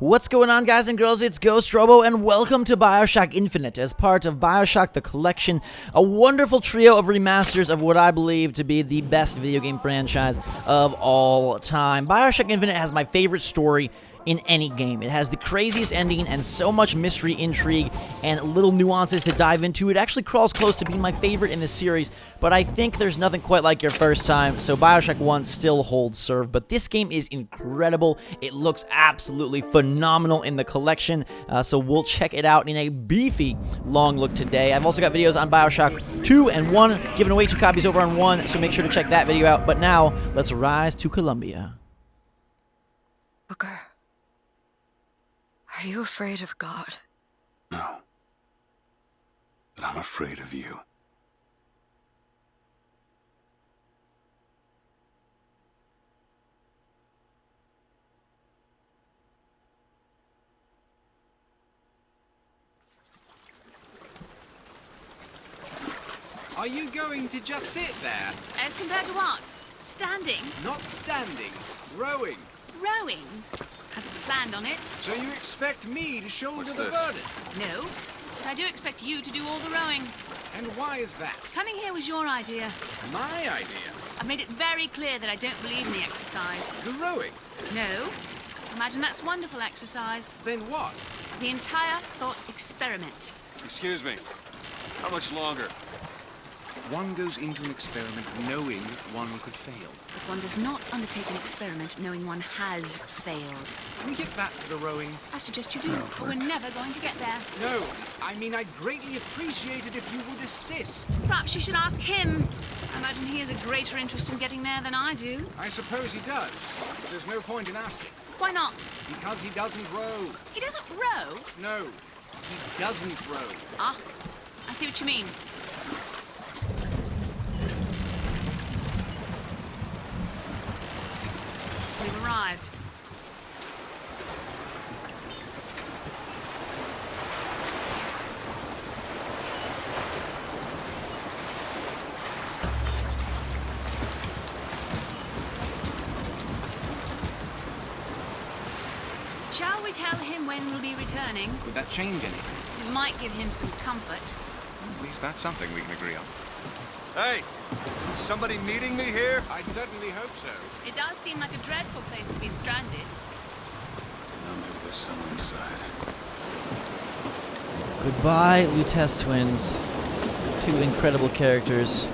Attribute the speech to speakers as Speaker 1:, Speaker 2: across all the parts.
Speaker 1: What's going on, guys and girls? It's Ghost Robo, and welcome to Bioshock Infinite as part of Bioshock The Collection, a wonderful trio of remasters of what I believe to be the best video game franchise of all time. Bioshock Infinite has my favorite story in any game. It has the craziest ending and so much mystery, intrigue, and little nuances to dive into. It actually crawls close to being my favorite in the series, but I think there's nothing quite like your first time, so Bioshock 1 still holds serve. But this game is incredible. It looks absolutely phenomenal in the collection, so we'll check it out in a beefy long look today. I've also got videos on Bioshock 2 and 1, giving away 2 copies over on 1, so make sure to check that video out. But now, let's rise to Columbia.
Speaker 2: Booker, are you afraid of God?
Speaker 3: No. But I'm afraid of you.
Speaker 4: Are you going to just sit there?
Speaker 5: As compared to what? Standing?
Speaker 4: Not standing, rowing.
Speaker 5: Rowing? Haven't planned on it.
Speaker 4: So you expect me to shoulder
Speaker 3: What's
Speaker 4: the
Speaker 3: this?
Speaker 4: burden?
Speaker 5: No. But I do expect you to do all the rowing.
Speaker 4: And why is that?
Speaker 5: Coming here was your idea.
Speaker 4: My idea.
Speaker 5: I've made it very clear that I don't believe in the exercise.
Speaker 4: The rowing.
Speaker 5: No. Imagine that's wonderful exercise.
Speaker 4: Then what?
Speaker 5: The entire thought experiment.
Speaker 3: Excuse me. How much longer?
Speaker 4: One goes into an experiment knowing one could fail.
Speaker 5: But one does not undertake an experiment knowing one has failed.
Speaker 4: Can we get back to the rowing?
Speaker 5: I suggest you do, but we're never going to get there.
Speaker 4: No, I mean I'd greatly appreciate it if you would assist.
Speaker 5: Perhaps you should ask him. I imagine he has a greater interest in getting there than I do.
Speaker 4: I suppose he does, but there's no point in asking.
Speaker 5: Why not?
Speaker 4: Because he doesn't row.
Speaker 5: He doesn't row.
Speaker 4: No, he doesn't row.
Speaker 5: Ah, I see what you mean. We've arrived. Shall we tell him when we'll be returning?
Speaker 4: Would that change anything?
Speaker 5: It might give him some comfort.
Speaker 4: At least that's something we can agree on.
Speaker 3: Hey! Somebody meeting me here?
Speaker 4: I'd certainly hope so.
Speaker 5: It does seem like a dreadful place to be stranded.
Speaker 3: Well, maybe there's someone inside.
Speaker 1: Goodbye, Lutece twins. 2 incredible characters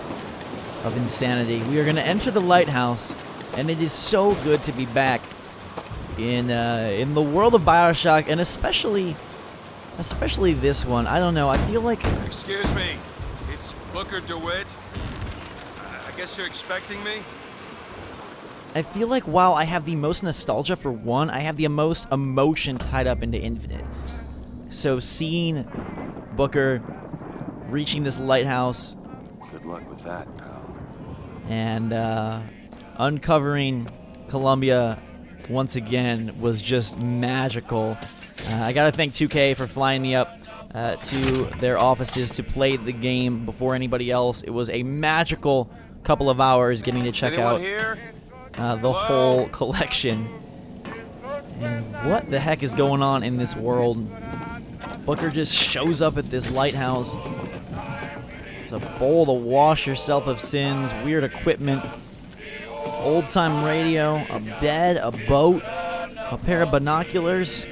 Speaker 1: of insanity. We are going to enter the lighthouse, and it is so good to be back in the world of Bioshock, and especially this one. I don't know. I feel like
Speaker 3: Excuse me. It's Booker DeWitt. I guess you're expecting me?
Speaker 1: I feel like while I have the most nostalgia for 1, I have the most emotion tied up into Infinite. So seeing Booker reaching this lighthouse
Speaker 3: Good luck with that, pal.
Speaker 1: and uncovering Columbia once again was just magical. I gotta thank 2K for flying me up to their offices to play the game before anybody else. It was a magical couple of hours getting to check out
Speaker 3: Here?
Speaker 1: the whole collection. And what the heck is going on in this world? Booker just shows up at this lighthouse. There's a bowl to wash yourself of sins, weird equipment, old-time radio, a bed, a boat, a pair of binoculars.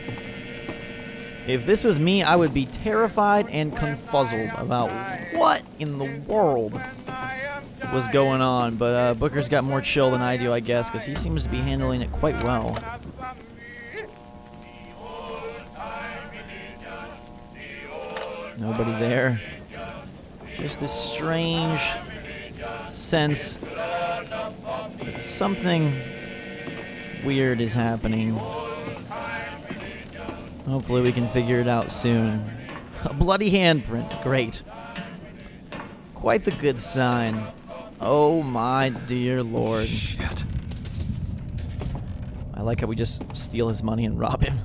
Speaker 1: If this was me, I would be terrified and confuzzled about what in the world was going on. But Booker's got more chill than I do, I guess, because he seems to be handling it quite well. Nobody there. Just this strange sense that something weird is happening. Hopefully we can figure it out soon. A bloody handprint. Great. Quite the good sign. Oh my dear lord.
Speaker 3: Shit.
Speaker 1: I like how we just steal his money and rob him.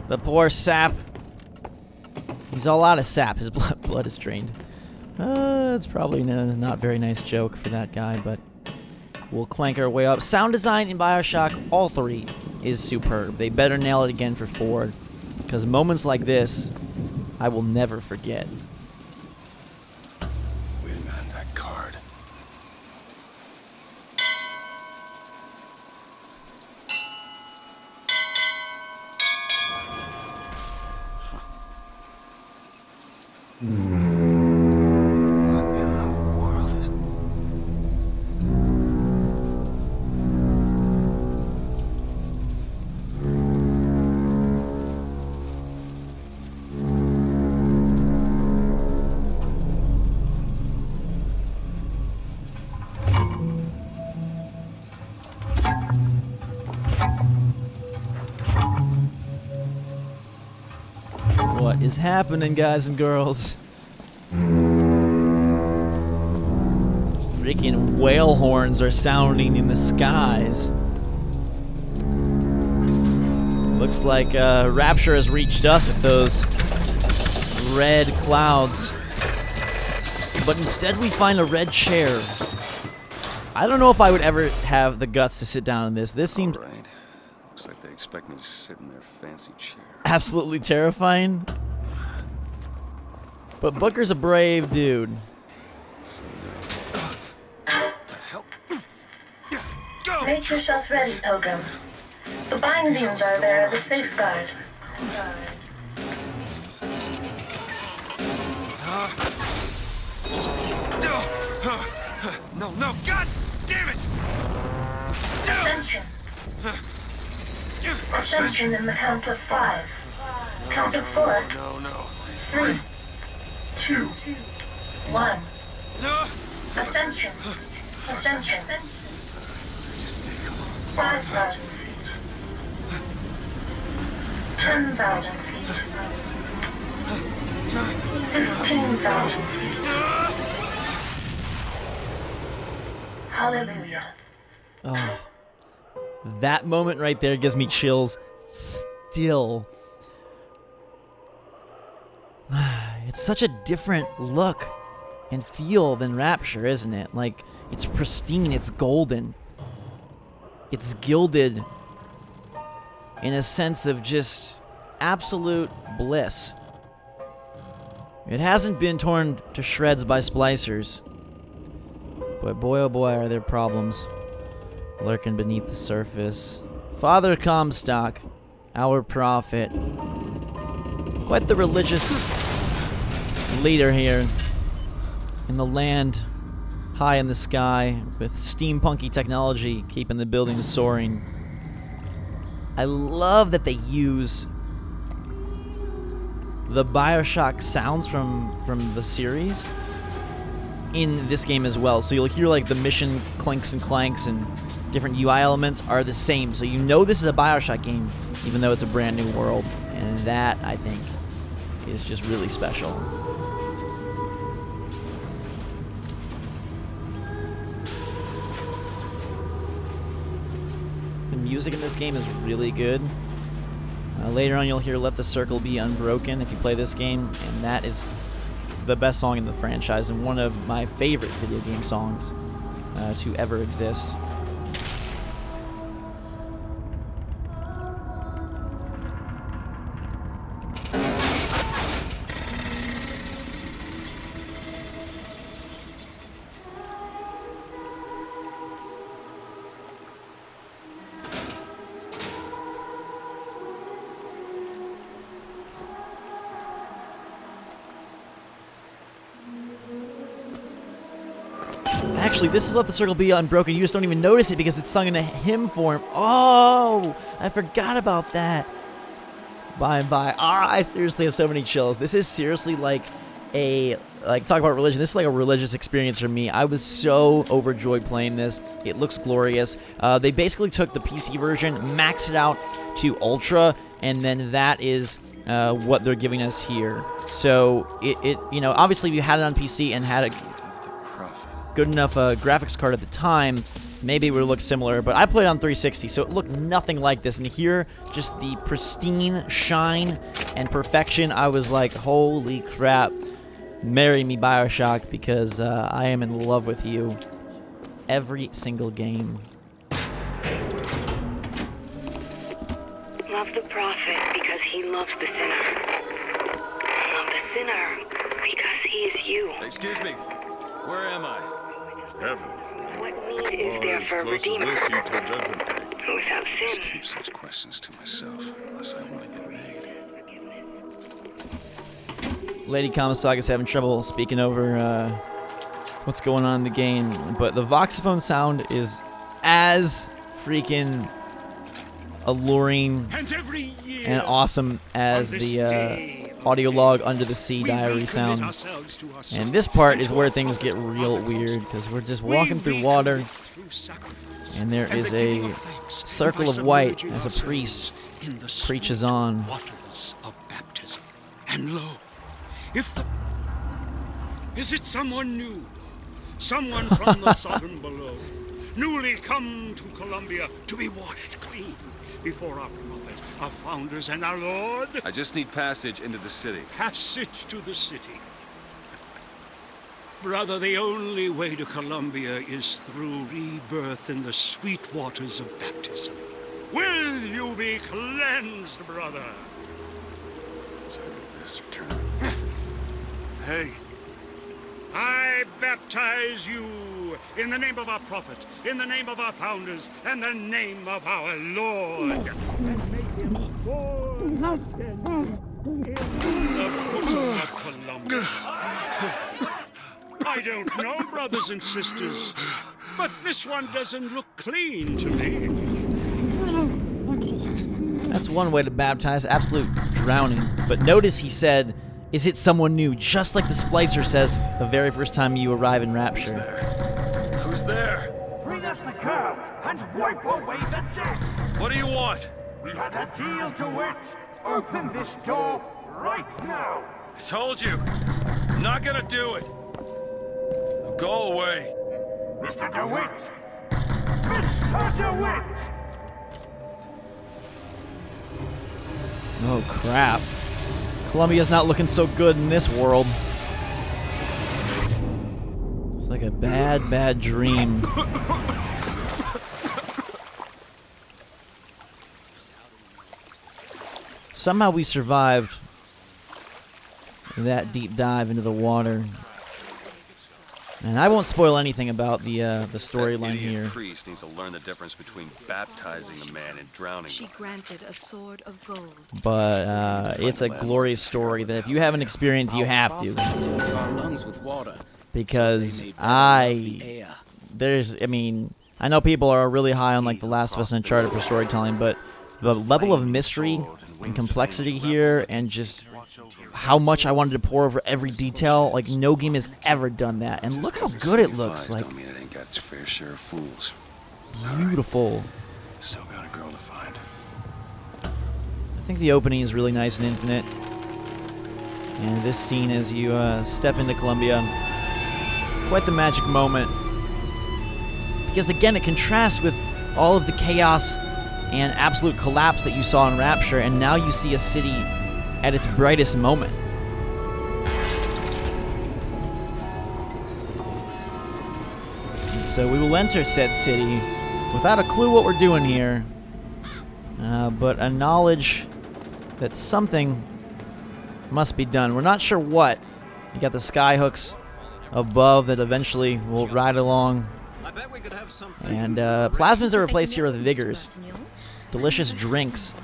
Speaker 1: The poor sap. He's all out of sap. His blood is drained. It's probably a not very nice joke for that guy, but we'll clank our way up. Sound design in Bioshock, all 3, is superb. They better nail it again for 4, because moments like this, I will never forget.
Speaker 3: Wait a minute, that card. What in the world is...
Speaker 1: What is happening, guys and girls? Freaking whale horns are sounding in the skies. Looks like Rapture has reached us with those red clouds. But instead we find a red chair. I don't know if I would ever have the guts to sit down in this. This seems
Speaker 3: All right. Looks like they expect me to sit in their fancy chair.
Speaker 1: absolutely terrifying. But Booker's a brave dude.
Speaker 3: So what the hell? Go!
Speaker 6: Make yourself ready, Pilgrim. The bindings are there as a safeguard.
Speaker 3: No, no, God damn it!
Speaker 6: Ascension. Ascension in the count of 5. Count of 4.
Speaker 3: No, no.
Speaker 6: 3, 2, 1.
Speaker 3: No!
Speaker 6: Ascension. Ascension.
Speaker 3: Just stay calm.
Speaker 6: 5,000 feet. 10,000 feet. 15,000 feet. Hallelujah.
Speaker 1: Oh, that moment right there gives me chills still. It's such a different look and feel than Rapture, isn't it? Like, it's pristine, it's golden. It's gilded in a sense of just absolute bliss. It hasn't been torn to shreds by splicers. But boy, oh boy, are there problems lurking beneath the surface. Father Comstock, our prophet, quite the religious leader here in the land high in the sky with steampunky technology keeping the buildings soaring. I love that they use the Bioshock sounds from the series in this game as well. So you'll hear like the mission clinks and clanks and different UI elements are the same. So you know this is a Bioshock game, even though it's a brand new world. And that, I think, is just really special. The music in this game is really good. Later on you'll hear Let the Circle Be Unbroken if you play this game, and that is the best song in the franchise and one of my favorite video game songs to ever exist. Actually, this is Let the Circle Be Unbroken. You just don't even notice it because it's sung in a hymn form. Oh, I forgot about that. By and by. I seriously have so many chills. This is seriously like talk about religion. This is like a religious experience for me. I was so overjoyed playing this. It looks glorious. They basically took the PC version, maxed it out to Ultra, and then that is what they're giving us here. So it you know, obviously if you had it on PC and had a good enough graphics card at the time, maybe it would look similar, but I played on 360, so it looked nothing like this. And here, just the pristine shine and perfection, I was like, holy crap, marry me, Bioshock, because I am in love with you every single game.
Speaker 7: loves the sinner. Love the sinner because he is you.
Speaker 3: Excuse me. Where am I?
Speaker 7: What need is there for a redeemer without sin?
Speaker 3: Keep such questions to myself unless I want to get made.
Speaker 1: Lady Kamasaga's having trouble speaking over what's going on in the game, but the voxophone sound is as freaking alluring and awesome as the audio log Under the Sea diary sound. And this part is where things get real weird, because we're just walking through water, and there is a circle of white as a priest preaches on.
Speaker 8: Waters of baptism. And lo, is it someone new? Someone from the southern below, newly come to Columbia to be washed clean before our prophet, our founders, and our Lord?
Speaker 3: I just need passage into the city.
Speaker 8: Passage to the city. Brother, the only way to Columbia is through rebirth in the sweet waters of baptism. Will you be cleansed, brother?
Speaker 3: Let's either this or turn. Hey.
Speaker 8: I baptize you in the name of our prophet, in the name of our founders, and the name of our Lord. And make him born again in the bosom of Columbia. I don't know, brothers and sisters, but this one doesn't look clean to me.
Speaker 1: That's one way to baptize, absolute drowning. But notice he said, is it someone new? Just like the splicer says the very first time you arrive in Rapture.
Speaker 3: Who's there?
Speaker 9: Bring us the curb and wipe away the debt.
Speaker 3: What do you want?
Speaker 9: We had a deal to it. Open this door right now.
Speaker 3: I told you. I'm not gonna do it. Now go away.
Speaker 9: Mr. DeWitt! Mr. DeWitt!
Speaker 1: Oh crap. Columbia's not looking so good in this world. It's like a bad, bad dream. Somehow we survived that deep dive into the water. And I won't spoil anything about the storyline here.
Speaker 3: The priest needs to learn the difference between baptizing a man and drowning
Speaker 2: She
Speaker 3: him.
Speaker 2: granted a sword of gold.
Speaker 1: But it's a glorious story that if you haven't experienced, you have to. Because I mean, I know people are really high on like The Last of Us and Uncharted for storytelling, but the level of mystery and complexity here, and just how much I wanted to pour over every detail, like no game has ever done that. And look how good it looks. Like,
Speaker 3: don't mean it ain't got its fair share of fools.
Speaker 1: beautiful.
Speaker 3: Still got a girl to find.
Speaker 1: I think the opening is really nice and infinite. And this scene as you step into Columbia, quite the magic moment. Because again, it contrasts with all of the chaos and absolute collapse that you saw in Rapture, and now you see a city at its brightest moment. And so we will enter said city without a clue what we're doing here, but a knowledge that something must be done. We're not sure what. You got the sky hooks above that eventually will ride along. And plasmids are replaced here with vigors. Delicious drinks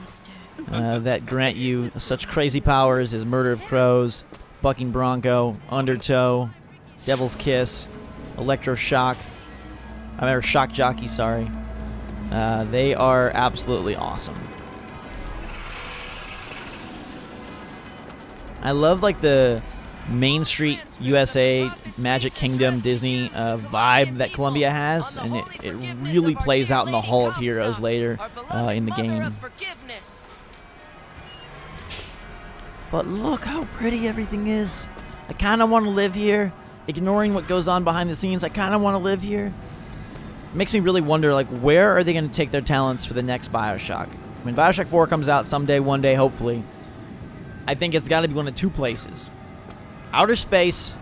Speaker 1: that grant you such crazy powers as Murder of Crows, Bucking Bronco, Undertow, Devil's Kiss, Electroshock, or Shock Jockey, sorry. They are absolutely awesome. I love like the Main Street USA, Magic Kingdom, Disney vibe that Columbia has, and it really plays out in the Hall of Heroes later in the game. But look how pretty everything is. I kind of want to live here. Ignoring what goes on behind the scenes, I kind of want to live here. It makes me really wonder, like, where are they going to take their talents for the next Bioshock? When Bioshock 4 comes out someday, one day, hopefully, I think it's got to be one of two places. Outer space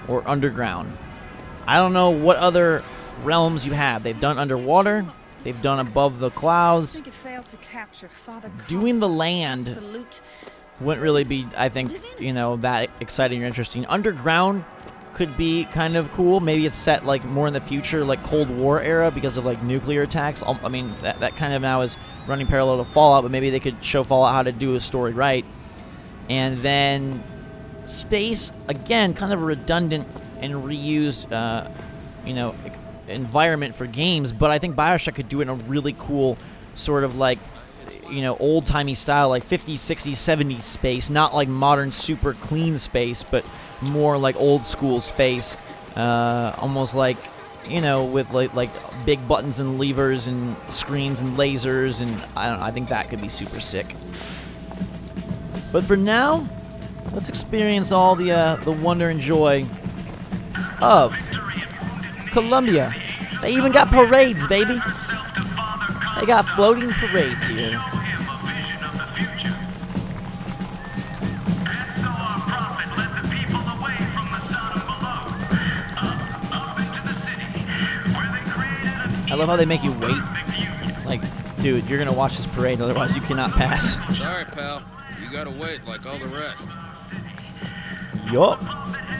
Speaker 1: or underground. I don't know what other realms you have. They've done underwater. They've done above the clouds.
Speaker 2: Think it fails to capture Father
Speaker 1: Doing the land wouldn't really be, I think, you know, that exciting or interesting. Underground could be kind of cool. Maybe it's set like more in the future, like Cold War era, because of like nuclear attacks. I mean, that kind of now is running parallel to Fallout, but maybe they could show Fallout how to do a story right. And then space, again, kind of a redundant and reused, you know, environment for games. But I think Bioshock could do it in a really cool sort of like, you know, old-timey style, like 50s, 60s, 70s space, not like modern super clean space, but more like old school space, almost like, you know, with like big buttons and levers and screens and lasers, and I don't know, I think that could be super sick. But for now, let's experience all the wonder and joy of Columbia. They even got parades, baby. They got floating parades here. I love how they make you wait. Like, dude, you're gonna watch this parade, otherwise you cannot pass.
Speaker 4: Sorry, pal. You gotta wait like all the rest.
Speaker 1: Yup.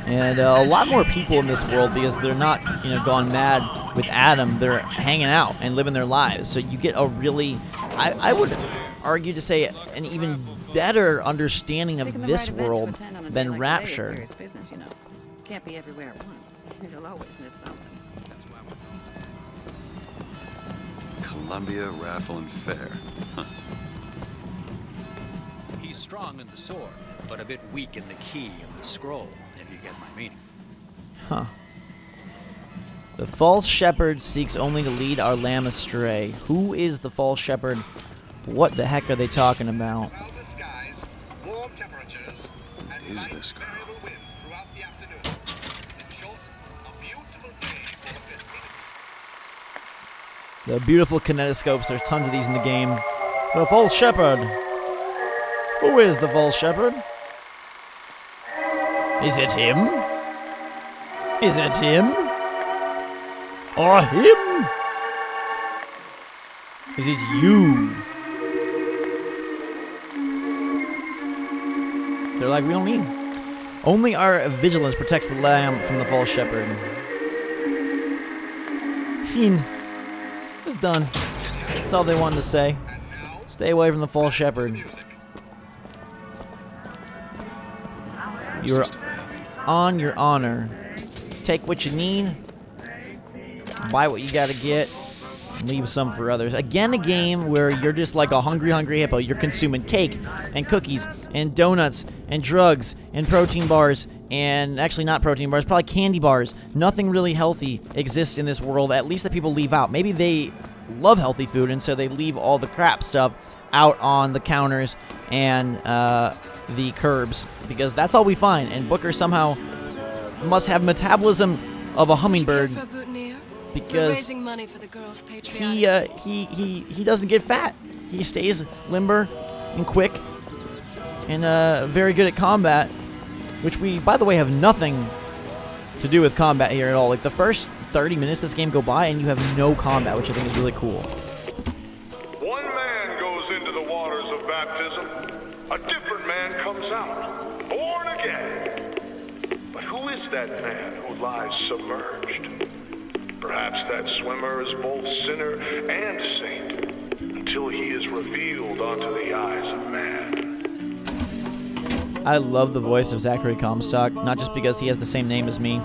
Speaker 1: And a lot more people in this world, because they're not, you know, gone mad with Adam. They're hanging out and living their lives. So you get a really, I would argue to say, an even better understanding of this world than Rapture.
Speaker 10: Serious business, you know. Can't be everywhere at once. You'll always miss something.
Speaker 3: Columbia, raffle, and fair.
Speaker 11: He's strong in the sword, but a bit weak in the key and the scroll, if you get my meaning.
Speaker 1: Huh. The false shepherd seeks only to lead our lamb astray. Who is the false shepherd? What the heck are they talking about?
Speaker 3: What is this girl?
Speaker 1: The beautiful kinetoscopes, there's tons of these in the game. The false shepherd. Who is the false shepherd? Is it him? Is it him? Or him? Is it you? They're like, we don't need. Only our vigilance protects the lamb from the false shepherd. Fiend. It's done. That's all they wanted to say. Stay away from the false shepherd. You're on your honor. Take what you need. Buy what you gotta get. Leave some for others. Again, a game where you're just like a hungry hippo. You're consuming cake and cookies and donuts and drugs and protein bars, and actually not protein bars, probably candy bars. Nothing really healthy exists in this world, at least that people leave out. Maybe they love healthy food, and so they leave all the crap stuff out on the counters and the curbs, because that's all we find. And Booker somehow must have metabolism of a hummingbird, because he doesn't get fat. He stays limber and quick and very good at combat, which we, by the way, have nothing to do with combat here at all. Like, the first 30 minutes this game go by and you have no combat, which I think is really cool.
Speaker 12: One man goes into the waters of baptism, a different man comes out, born again. But who is that man who lies submerged? Perhaps that swimmer is both sinner and saint, until he is revealed onto the eyes of man.
Speaker 1: I love the voice of Zachary Comstock, not just because he has the same name as me,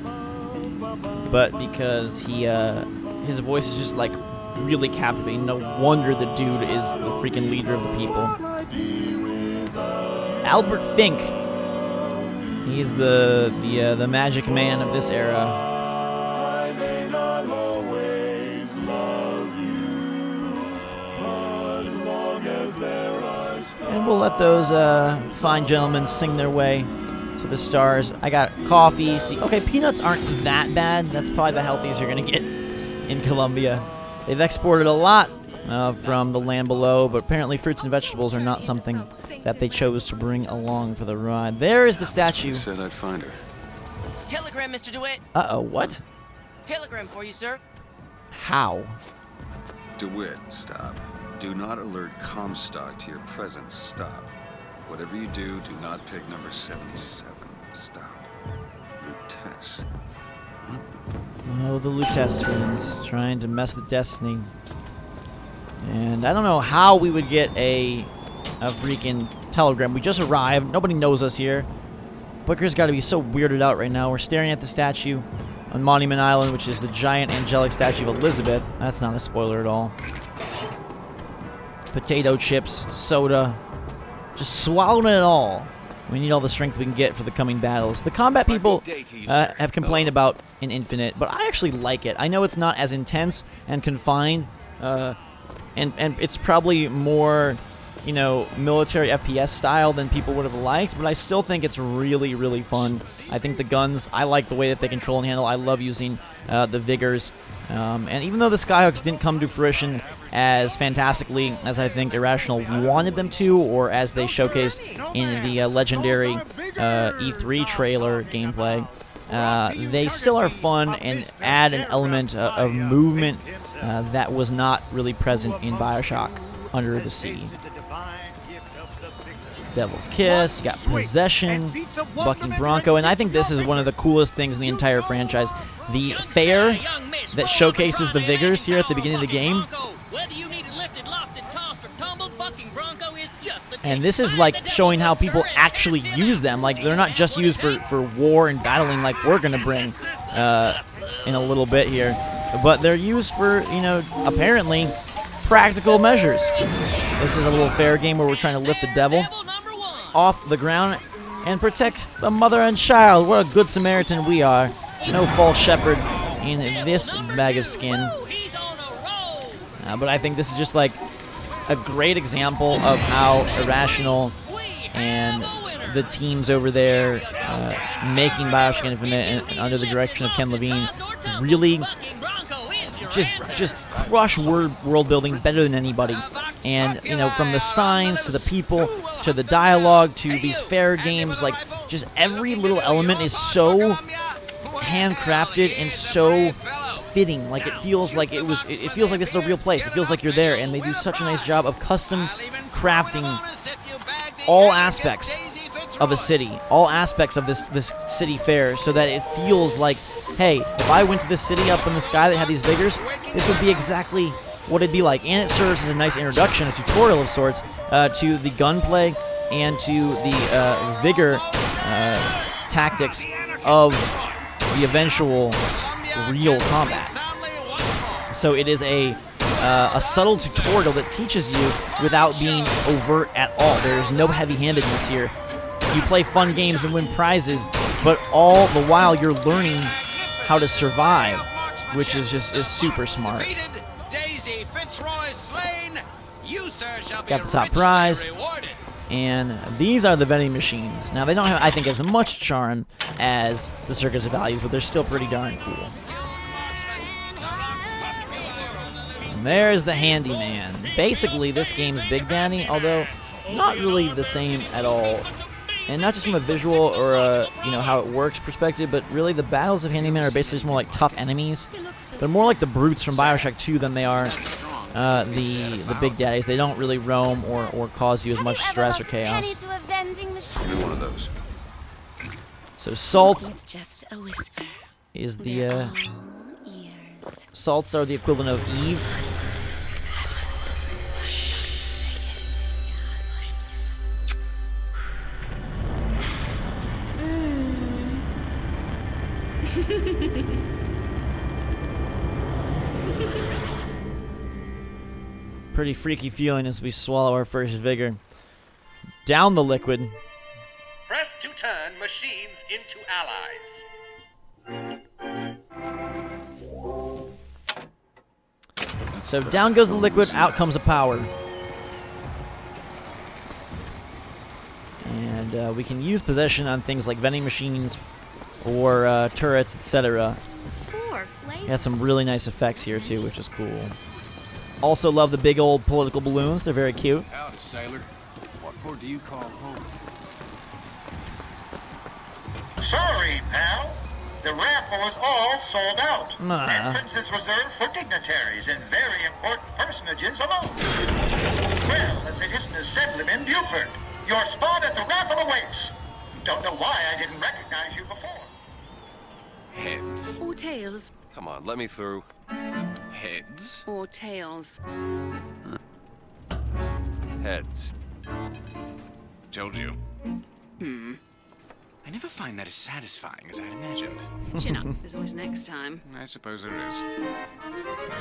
Speaker 1: but because his voice is just like really captivating. No wonder the dude is the freaking leader of the people. Albert Fink. He's the magic man of this era. And we'll let those fine gentlemen sing their way to the stars. I got coffee. See, okay, peanuts aren't that bad. That's probably the healthiest you're gonna get in Colombia. They've exported a lot from the land below, but apparently fruits and vegetables are not something that they chose to bring along for the ride. There is the statue.
Speaker 3: You said I'd find her.
Speaker 13: Telegram, Mr. DeWitt.
Speaker 1: Uh-oh, what?
Speaker 13: Telegram for you, sir.
Speaker 1: How?
Speaker 3: DeWitt, stop. Do not alert Comstock to your presence. Stop. Whatever you do, do not pick number 77. Stop. Lutess. What the?
Speaker 1: Oh, the Lutess twins trying to mess with Destiny. And I don't know how we would get a freaking telegram. We just arrived. Nobody knows us here. Booker's got to be so weirded out right now. We're staring at the statue on Monument Island, which is the giant angelic statue of Elizabeth. That's not a spoiler at all. Potato chips, soda, just swallowing it all. We need all the strength we can get for the coming battles. The combat people have complained about in Infinite, but I actually like it. I know it's not as intense and confined, and it's probably more, you know, military FPS style than people would have liked, but I still think it's really, really fun. I think the guns, I like the way that they control and handle. I love using the Vigors. And even though the Skyhooks didn't come to fruition as fantastically as I think Irrational wanted them to, or as they showcased in the legendary E3 trailer gameplay, they still are fun and add an element of movement that was not really present in Bioshock Under the Sea. Devil's Kiss, you got Possession, Bucking Bronco, and I think this is one of the coolest things in the entire franchise. The fair that showcases the Vigors here at the beginning of the game. And this is like showing how people actually use them. Like, they're not just used for war and battling like we're going to bring in a little bit here. But they're used for, you know, apparently practical measures. This is a little fair game where we're trying to lift the devil off the ground and protect the mother and child. What a good Samaritan we are. No false shepherd in this bag of skin. But I think this is just like a great example of how Irrational and the teams over there making Bioshock Infinite and under the direction of Ken Levine really just crush world building better than anybody. And, you know, from the signs to the people to the dialogue to these fair games, like, just every little element is so handcrafted and so fitting. Like, it feels like it feels like this is a real place. It feels like you're there, and they do such a nice job of custom crafting all aspects of a city, all aspects of this city fair, so that it feels like, hey, if I went to this city up in the sky that had these Vigors, this would be exactly what it'd be like. And it serves as a nice introduction, a tutorial of sorts, to the gunplay and to the Vigor tactics of the eventual real combat. So it is a subtle tutorial that teaches you without being overt at all. There is no heavy-handedness here. You play fun games and win prizes, but all the while you're learning how to survive, which is super smart. Got the top prize, and these are the vending machines. Now, they don't have, I think, as much charm as the Circus of Values, but they're still pretty darn cool. And there's the Handyman. Basically, this game's Big Daddy, although not really the same at all. And not just from a visual or a, you know, how it works perspective, but really the battles of Handyman are basically just more like tough enemies. They're more like the brutes from Bioshock 2 than they are the Big Daddies. They don't really roam or cause you as much stress or chaos.
Speaker 3: Do one of those.
Speaker 1: So Salts
Speaker 2: Just a whisper.
Speaker 1: is the Salts are the equivalent of Eve. Pretty freaky feeling as we swallow our first Vigor. Down the liquid.
Speaker 14: Press to turn machines into allies.
Speaker 1: So down goes the liquid, out comes the power. And we can use possession on things like vending machines or turrets, etc. Got some really nice effects here too, which is cool. Also love the big old political balloons. They're very cute.
Speaker 4: Howdy, sailor. What port do you call home?
Speaker 15: Sorry, pal. The raffle is all sold out. Entrance is reserved for dignitaries and very important personages alone. Well, as it isn't Assemblyman Buford. Your spot at the raffle awaits. Don't know why I didn't recognize you before.
Speaker 4: Heads.
Speaker 5: Or tails.
Speaker 16: Come on, let me through.
Speaker 4: Heads.
Speaker 5: Or tails.
Speaker 16: Heads.
Speaker 4: Told you. I never find that as satisfying as I'd imagined.
Speaker 5: Chin up. There's always next time.
Speaker 4: I suppose there is.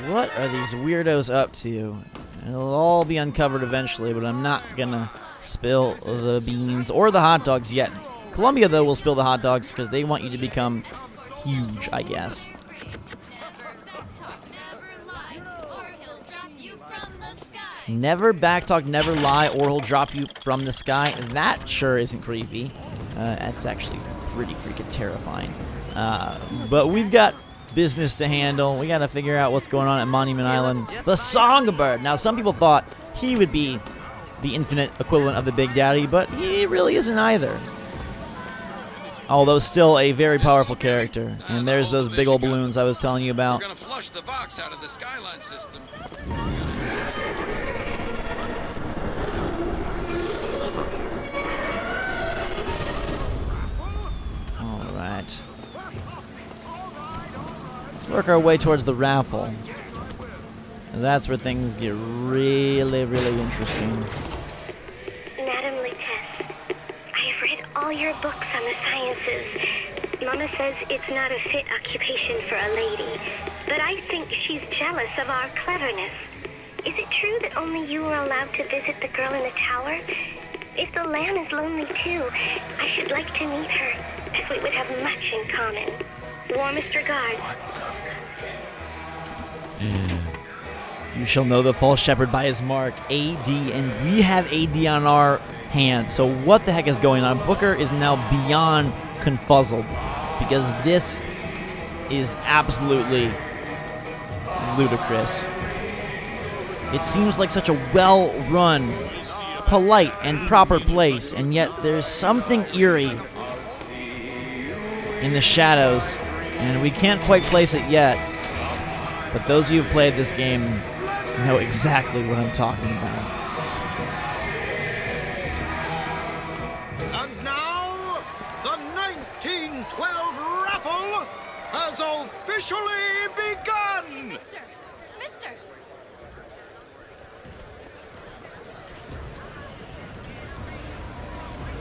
Speaker 1: What are these weirdos up to? It'll all be uncovered eventually, but I'm not gonna spill the beans or the hot dogs yet. Columbia, though, will spill the hot dogs because they want you to become huge, I guess. Never backtalk, never lie, or he'll drop you from the sky. That sure isn't creepy. That's actually pretty freaking terrifying. But we've got business to handle. We gotta figure out what's going on at Monument Island. The Songbird. Now, some people thought he would be the infinite equivalent of the Big Daddy, but he really isn't either. Although still a very powerful character. And there's those big old balloons I was telling you about.
Speaker 11: We're gonna flush the box out of the skyline system.
Speaker 1: Alright. Let's work our way towards the raffle. That's where things get really, really interesting.
Speaker 17: Madam Lattesse, I have read all your books on the sciences. Mama says it's not a fit occupation for a lady, but I think she's jealous of our cleverness. Is it true that only you were allowed to visit the girl in the tower? If the lamb is lonely too, I should like to meet her, as we would have much in common. Warmest regards.
Speaker 1: You shall know the false shepherd by his mark, AD, and we have AD on our hand. So what the heck is going on? Booker is now beyond confuzzled because this is absolutely ludicrous. It seems like such a well-run, polite, and proper place, and yet there's something eerie in the shadows, and we can't quite place it yet. But those of you who've played this game know exactly what I'm talking about.
Speaker 18: And now, the 1912 raffle has officially begun!
Speaker 19: Mister!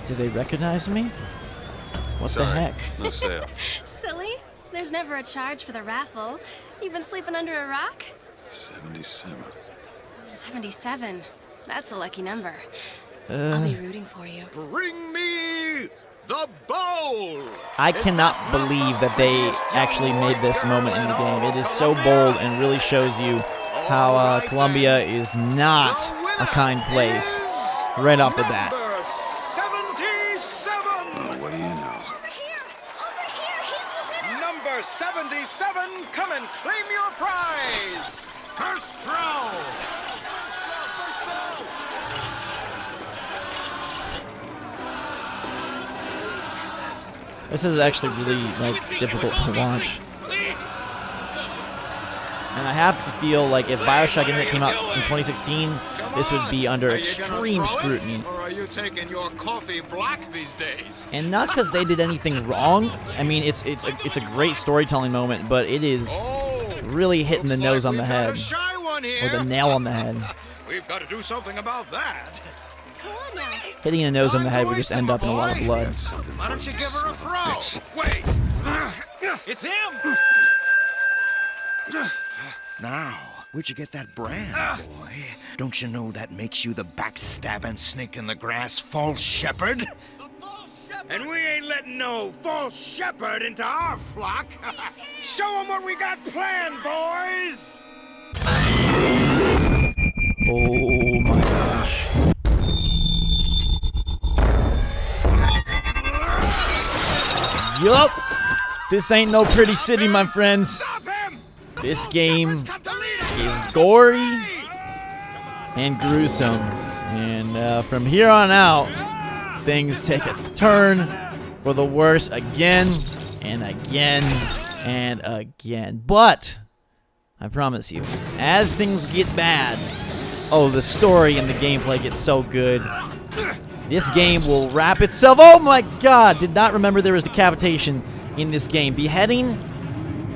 Speaker 1: Do they recognize me? What
Speaker 16: Sorry,
Speaker 1: the heck?
Speaker 16: No sale.
Speaker 19: Silly? There's never a charge for the raffle. You've been sleeping under a rock?
Speaker 3: 77.
Speaker 19: 77. That's a lucky number. I'll be rooting for you.
Speaker 18: Bring me the bowl!
Speaker 1: I cannot believe that they actually made this moment in the game. It is so bold and really shows you how Columbia is not a kind place right off the bat.
Speaker 3: What do you know?
Speaker 18: Number 77, come and claim your prize! First throw!
Speaker 1: This is actually really difficult to watch. And I have to feel like if Bioshock Infinite came out in 2016, this would be under extreme scrutiny.
Speaker 11: Or are you taking your coffee black these days?
Speaker 1: And not because they did anything wrong. I mean, it's a great storytelling moment, but it is really hitting the nose on the head, or the nail on the head.
Speaker 18: We've got to do something about that.
Speaker 1: Hitting a nose on the head would just end up in a lot of blood.
Speaker 18: Why don't you give her a throw? Wait! It's him! Now, where'd you get that brand, boy? Don't you know that makes you the backstabbing snake in the grass false shepherd? And we ain't letting no false shepherd into our flock. Show them what we got planned, boys!
Speaker 1: Oh my gosh. Yup! This ain't no pretty city, my friends. This game is gory and gruesome. And from here on out, things take a turn for the worse again and again and again. But I promise you, as things get bad, oh, the story and the gameplay get so good. This game will wrap itself. Oh my god! Did not remember there was decapitation in this game. Beheading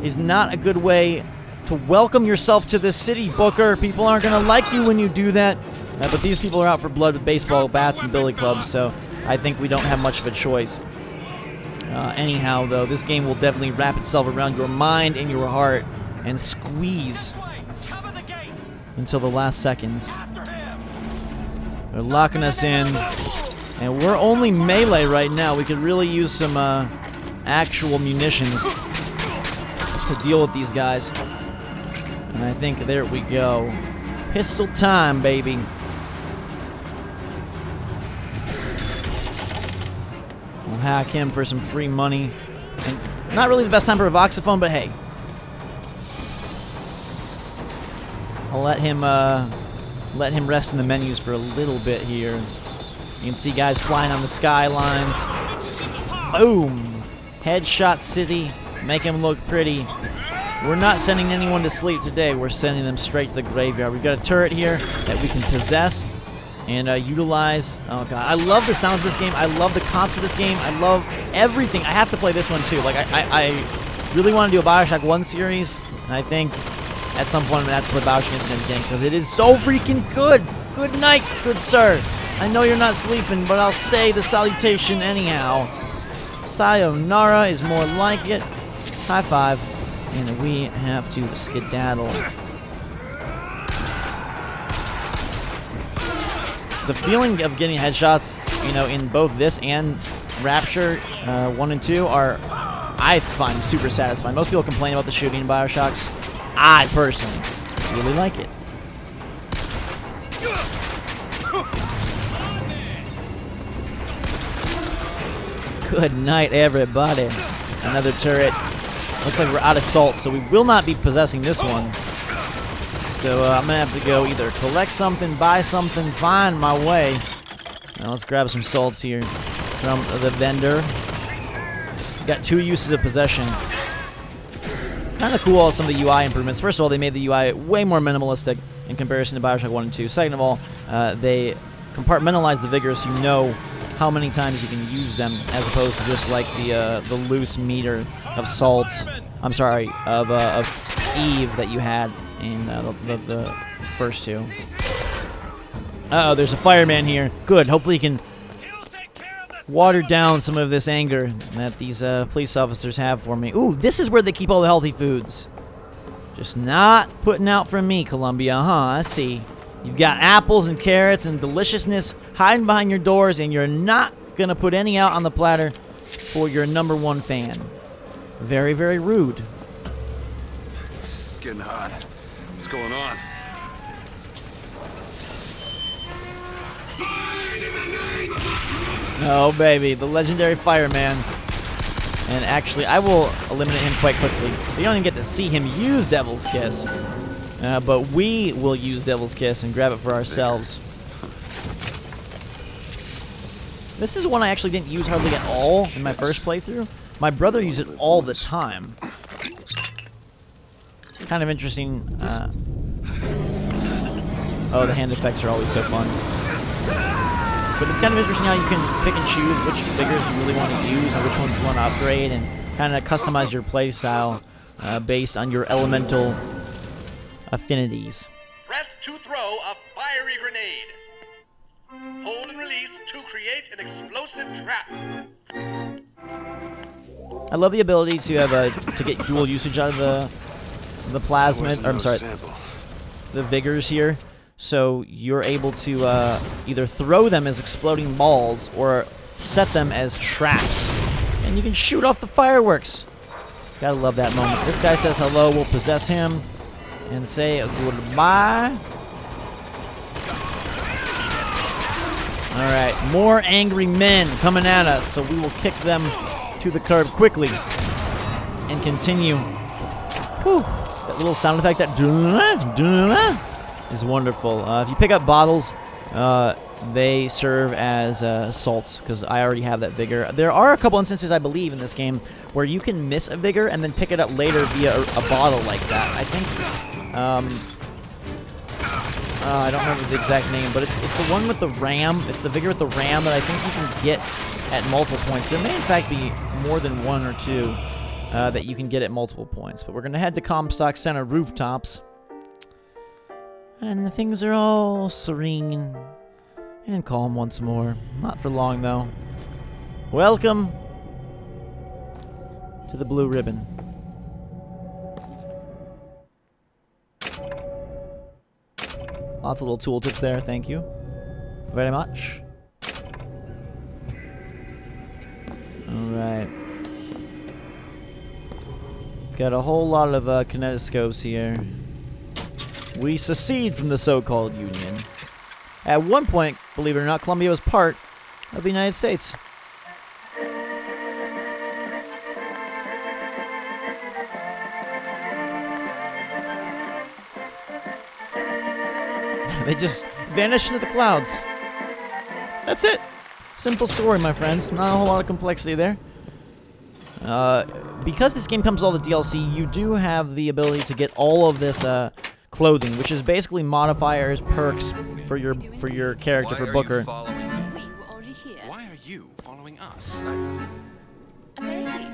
Speaker 1: is not a good way to welcome yourself to this city, Booker. People aren't going to like you when you do that. But these people are out for blood with baseball bats and billy clubs, so I think we don't have much of a choice. Anyhow, though, this game will definitely wrap itself around your mind and your heart and squeeze until the last seconds. They're locking us in, and we're only melee right now. We could really use some actual munitions to deal with these guys. And I think there we go. Pistol time, baby. We'll hack him for some free money. And not really the best time for a voxophone, but hey. I'll let him rest in the menus for a little bit here. You can see guys flying on the skylines. Boom! Headshot City. Make him look pretty. We're not sending anyone to sleep today. We're sending them straight to the graveyard. We've got a turret here that we can possess and utilize. Oh god, I love the sounds of this game. I love the concept of this game. I love everything. I have to play this one too. Like I really want to do a Bioshock 1 series, and I think at some point I'm gonna have to play Bioshock Infinite again because it is so freaking good. Good night, good sir. I know you're not sleeping, but I'll say the salutation anyhow. Sayonara is more like it. High five. And we have to skedaddle. The feeling of getting headshots, you know, in both this and Rapture 1 and 2 are, I find, super satisfying. Most people complain about the shooting in Bioshocks. I personally really like it. Good night, everybody. Another turret. Looks like we're out of salt, so we will not be possessing this one. So I'm going to have to go either collect something, buy something, find my way. Now let's grab some salts here from the vendor. Got 2 uses of possession. Kind of cool, some of the UI improvements. First of all, they made the UI way more minimalistic in comparison to Bioshock 1 and 2. Second of all, they compartmentalize the vigors so you know how many times you can use them, as opposed to just like the loose meter of salts. I'm sorry, of Eve that you had in the first 2. Uh-oh, there's a fireman here. Good. Hopefully he can water down some of this anger that these police officers have for me. Ooh, this is where they keep all the healthy foods. Just not putting out for me, Columbia, huh? I see. You've got apples and carrots and deliciousness hiding behind your doors, and you're not going to put any out on the platter for your #1 fan. Very, very rude.
Speaker 16: It's getting hot. What's going on?
Speaker 1: Oh, baby, the legendary fireman. And actually, I will eliminate him quite quickly. So you don't even get to see him use Devil's Kiss. But we will use Devil's Kiss and grab it for ourselves. This is one I actually didn't use hardly at all in my first playthrough. My brother used it all the time. Kind of interesting. Oh, the hand effects are always so fun. But it's kind of interesting how you can pick and choose which figures you really want to use and which ones you want to upgrade, and kind of customize your playstyle based on your elemental affinities.
Speaker 14: Press to throw a fiery grenade. Hold and release to create an explosive trap.
Speaker 1: I love the ability to have to get dual usage out of the plasmid, or I'm sorry, the vigors here. So you're able to either throw them as exploding balls or set them as traps, and you can shoot off the fireworks. Gotta love that moment. This guy says hello. We'll possess him and say goodbye. Alright, more angry men coming at us, so we will kick them to the curb quickly and continue. Whew, that little sound effect, that is wonderful. If you pick up bottles, they serve as salts, because I already have that vigor. There are a couple instances, I believe, in this game where you can miss a vigor and then pick it up later via a bottle like that. I think I don't remember the exact name, but it's the one with the ram. It's the vigor with the ram that I think you can get at multiple points. There may in fact be more than one or two that you can get at multiple points. But we're gonna head to Comstock Center rooftops, and things are all serene and calm once more. Not for long though. Welcome to the Blue Ribbon. Lots of little tooltips there, thank you very much. Alright. We've got a whole lot of kinetoscopes here. We secede from the so-called Union. At one point, believe it or not, Columbia was part of the United States. They just vanish into the clouds. That's it. Simple story, my friends. Not a whole lot of complexity there. Because this game comes with all the DLC, you do have the ability to get all of this clothing, which is basically modifiers, perks for your character, for Booker.
Speaker 4: Why are you following us?
Speaker 19: Aperitif.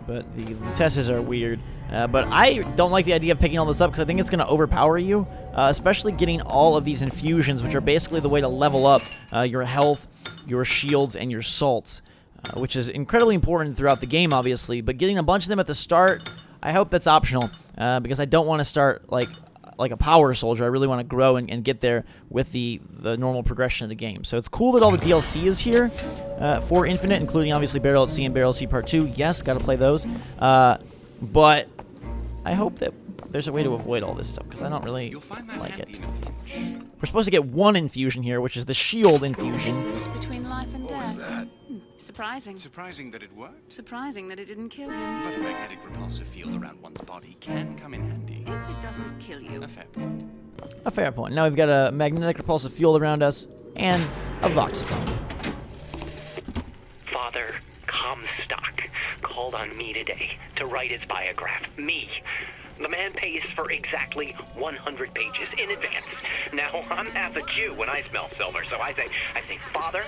Speaker 1: But the tests are weird. But I don't like the idea of picking all this up because I think it's going to overpower you, especially getting all of these infusions, which are basically the way to level up your health, your shields, and your salts, which is incredibly important throughout the game, obviously. But getting a bunch of them at the start, I hope that's optional, because I don't want to start like a power soldier. I really want to grow and get there with the normal progression of the game. So it's cool that all the DLC is here for Infinite, including obviously Barrel at Sea and Barrel at Sea Part 2. Yes, got to play those. But I hope that there's a way to avoid all this stuff, because I don't really like it. We're supposed to get one infusion here, which is the shield infusion.
Speaker 5: Difference between life and death.
Speaker 4: What was that?
Speaker 5: Surprising.
Speaker 4: Surprising that it worked?
Speaker 5: Surprising that it didn't kill him.
Speaker 4: But a magnetic repulsive field around one's body can come in handy.
Speaker 5: If it doesn't kill you.
Speaker 4: A fair point.
Speaker 1: A fair point. Now we've got a magnetic repulsive field around us and a voxophone.
Speaker 20: Father Comstock called on me today to write his biograph. Me. The man pays for exactly 100 pages in advance. Now, I'm half a Jew when I smell silver, so I say, Father,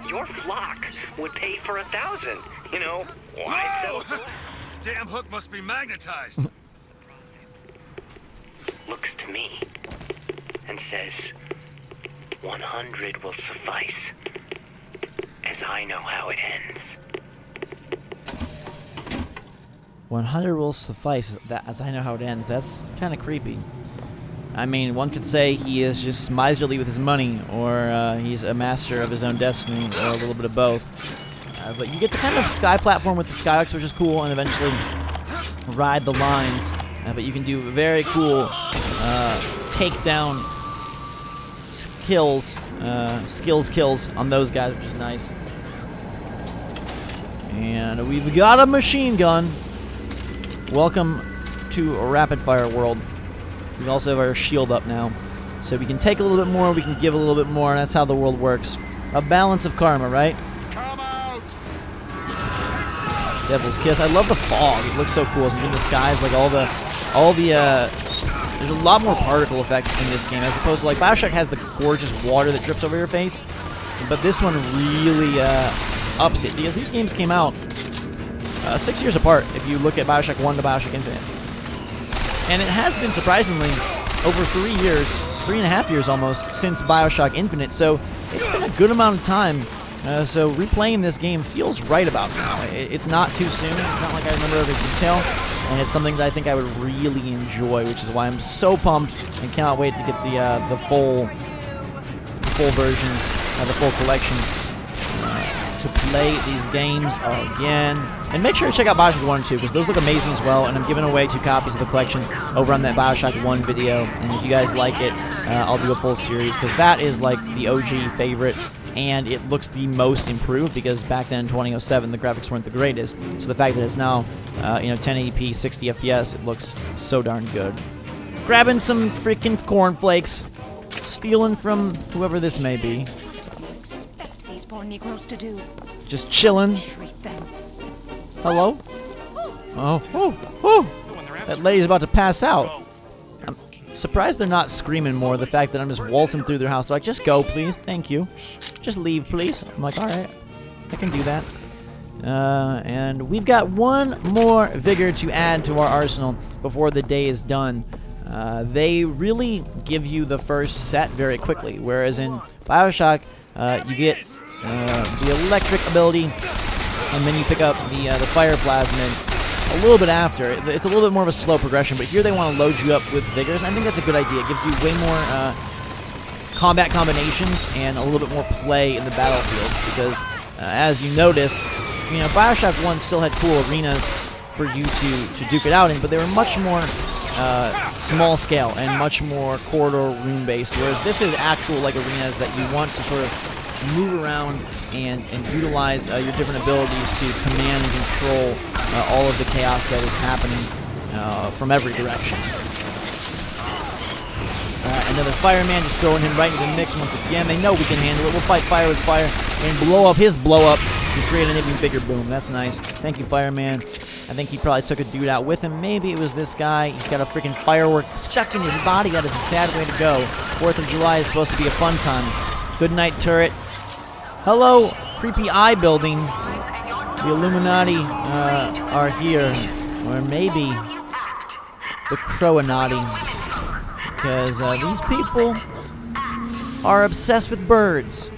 Speaker 20: your flock would pay for 1,000. You know, why so?
Speaker 16: Damn hook must be magnetized.
Speaker 20: Looks to me and says, 100 will suffice, as I know how it ends.
Speaker 1: 100 will suffice, as I know how it ends. That's kind of creepy. I mean, one could say he is just miserly with his money, or he's a master of his own destiny, or a little bit of both. But you get to kind of sky platform with the Skyhawks, which is cool, and eventually ride the lines. But you can do very cool takedown kills on those guys, which is nice. And we've got a machine gun. Welcome to a rapid-fire world. We also have our shield up now. So we can take a little bit more, we can give a little bit more, and that's how the world works. A balance of karma, right?
Speaker 8: Come out!
Speaker 1: Devil's Kiss. I love the fog. It looks so cool. It's in the skies, like all the there's a lot more particle effects in this game, as opposed to, like, Bioshock has the gorgeous water that drips over your face, but this one really ups it, because these games came out 6 years apart if you look at Bioshock 1 to Bioshock Infinite. And it has been surprisingly over 3 years, 3.5 years almost, since Bioshock Infinite, so it's been a good amount of time. So replaying this game feels right about now. It's not too soon, it's not like I remember every detail, and it's something that I think I would really enjoy, which is why I'm so pumped and cannot wait to get the full versions, the full collection, to play these games again. And make sure to check out Bioshock 1 and 2, because those look amazing as well, and I'm giving away 2 copies of the collection over on that Bioshock 1 video, and if you guys like it, I'll do a full series, because that is like the OG favorite, and it looks the most improved, because back then in 2007 the graphics weren't the greatest, so the fact that it's now 1080p 60 FPS, it looks so darn good. Grabbing some freaking cornflakes, stealing from whoever this may be.
Speaker 2: Expect these poor Negroes to do.
Speaker 1: Just chilling.
Speaker 2: Treat them.
Speaker 1: Hello? Oh. That lady's about to pass out. surprised they're not screaming more. The fact that I'm just waltzing through their house. They're like, just go, please. Thank you. Just leave, please. I'm like, all right. I can do that. And we've got one more vigor to add to our arsenal before the day is done. They really give you the first set very quickly, whereas in Bioshock, you get the electric ability, and then you pick up the fire plasmid a little bit after. It's a little bit more of a slow progression, but here they want to load you up with vigors. I think that's a good idea. It gives you way more combat combinations and a little bit more play in the battlefields, because as you notice, you know, Bioshock 1 still had cool arenas for you to duke it out in, but they were much more small scale and much more corridor room based, whereas this is actual like arenas that you want to sort of move around and utilize your different abilities to command and control all of the chaos that is happening from every direction. Another fireman, just throwing him right into the mix once again. They know we can handle it. We'll fight fire with fire and blow up his blow up to create an even bigger boom. That's nice. Thank you, fireman. I think he probably took a dude out with him. Maybe it was this guy. He's got a freaking firework stuck in his body. That is a sad way to go. 4th of July is supposed to be a fun time. Good night, turret. Hello, creepy eye building. The Illuminati are here. Or maybe the Crownati. Because these people are obsessed with birds.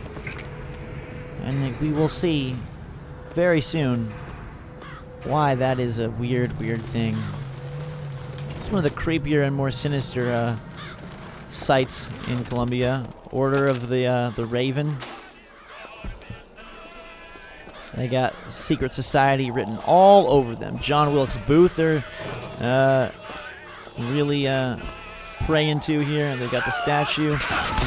Speaker 1: And we will see very soon why that is a weird, weird thing. It's one of the creepier and more sinister sites in Colombia. Order of the Raven. They got secret society written all over them. John Wilkes Booth are really praying to here. They got the statue.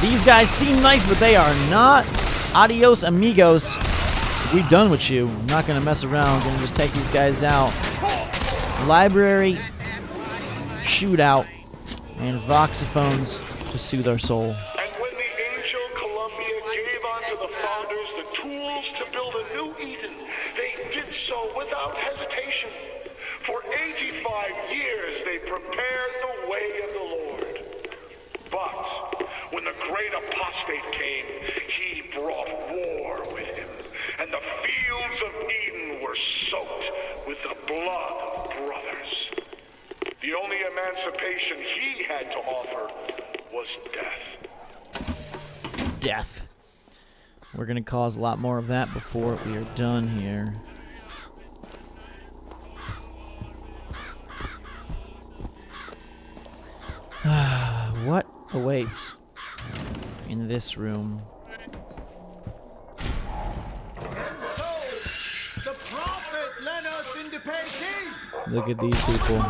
Speaker 1: These guys seem nice, but they are not. Adios, amigos. We done with you. I'm not gonna mess around. Gonna just take these guys out. Library, shootout, and voxophones to soothe our soul.
Speaker 12: And when the angel Columbia gave unto the founders the tools to build a new Eden, they did so without hesitation. For 85 years they prepared the way of the Lord. But when the great apostate came, he brought war with him, and the fields of Eden were soaked with the blood of brothers. The only emancipation he had to offer was death.
Speaker 1: Death. We're gonna cause a lot more of that before we are done here. What awaits in this room?
Speaker 9: The prophet led us into Peking.
Speaker 1: Look at these people.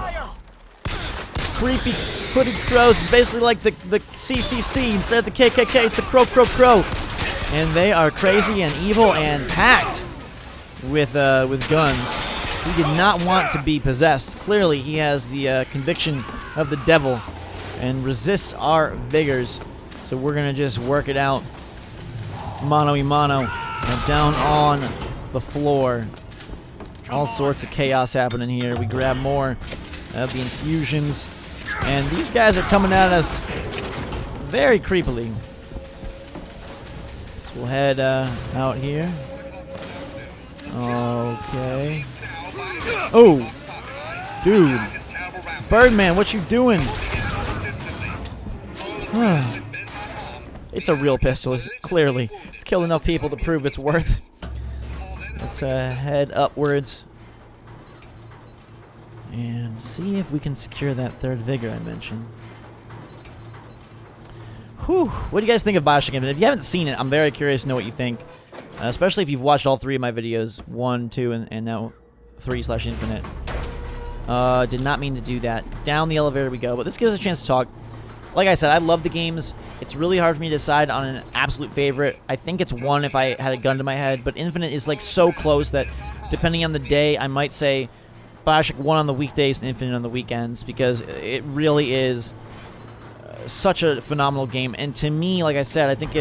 Speaker 1: Creepy hooded crows. It's basically like the CCC instead of the KKK. It's the crow. And they are crazy and evil and packed with guns. He did not want to be possessed. Clearly, he has the conviction of the devil and resists our vigors. So we're gonna just work it out, mano-y-mano, and down on the floor. All sorts of chaos happening here. We grab more of the infusions, and these guys are coming at us very creepily. So we'll head out here. Okay. Oh, dude, Birdman, what you doing? It's a real pistol, clearly. It's killed enough people to prove its worth. Let's head upwards and see if we can secure that third vigor I mentioned. Whew. What do you guys think of Bioshock Infinite? If you haven't seen it, I'm very curious to know what you think. Especially if you've watched all 3 of my videos, 1, 2, and now 3/Infinite. Did not mean to do that. Down the elevator we go, but this gives us a chance to talk. Like I said, I love the games. It's really hard for me to decide on an absolute favorite. I think it's 1 if I had a gun to my head, but Infinite is like so close that depending on the day, I might say Bioshock 1 on the weekdays and Infinite on the weekends, because it really is such a phenomenal game. And to me, like I said, I think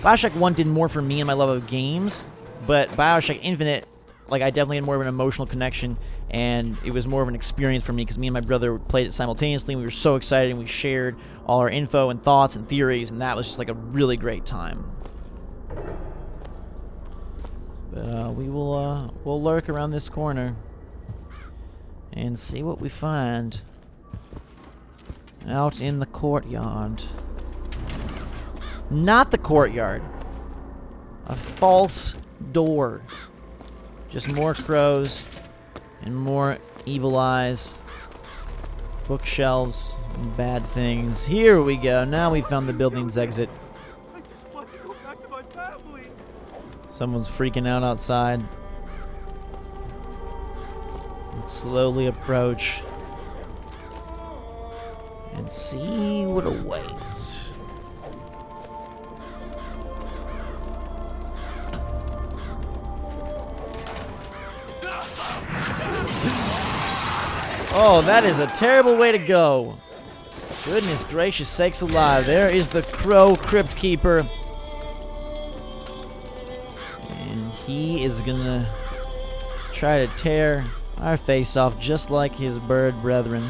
Speaker 1: Bioshock 1 did more for me and my love of games, but Bioshock Infinite, like I definitely had more of an emotional connection, and it was more of an experience for me because me and my brother played it simultaneously, and we were so excited, and we shared all our info and thoughts and theories, and that was just like a really great time. But we'll lurk around this corner and see what we find out in the courtyard. Not the courtyard. A false door. Just more crows and more evil eyes. Bookshelves and bad things. Here we go. Now we found the building's exit. Someone's freaking out outside. Let's slowly approach and see what awaits. Oh, that is a terrible way to go. Goodness gracious sakes alive. There is the Crow Crypt Keeper. And he is gonna try to tear our face off just like his bird brethren.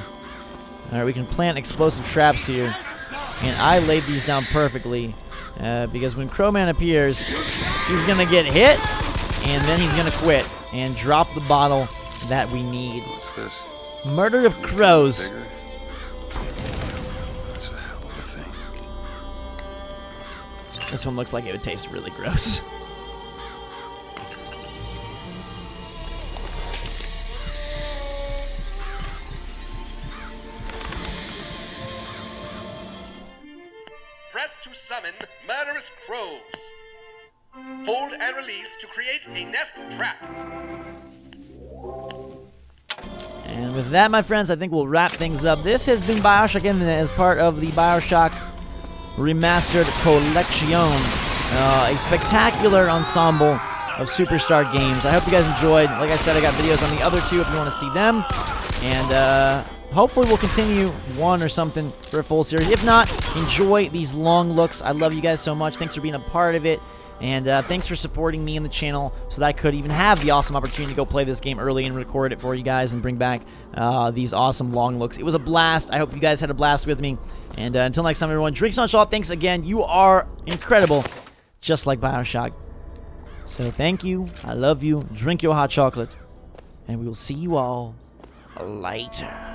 Speaker 1: Alright, we can plant explosive traps here. And I laid these down perfectly. Because when Crowman appears, he's gonna get hit. And then he's gonna quit. And drop the bottle that we need.
Speaker 3: What's this?
Speaker 1: Murder of crows.
Speaker 3: That's a hell of a thing.
Speaker 1: This one looks like it would taste really gross.
Speaker 14: Press to summon murderous crows. Hold and release to create a nest trap.
Speaker 1: And with that, my friends, I think we'll wrap things up. This has been Bioshock Infinite as part of the Bioshock Remastered Collection. A spectacular ensemble of superstar games. I hope you guys enjoyed. Like I said, I got videos on the other two if you want to see them. And hopefully we'll continue one or something for a full series. If not, enjoy these long looks. I love you guys so much. Thanks for being a part of it. And thanks for supporting me and the channel so that I could even have the awesome opportunity to go play this game early and record it for you guys and bring back these awesome long looks. It was a blast. I hope you guys had a blast with me. And until next time, everyone, drinks on shot. Thanks again. You are incredible, just like Bioshock. So thank you. I love you. Drink your hot chocolate. And we will see you all later.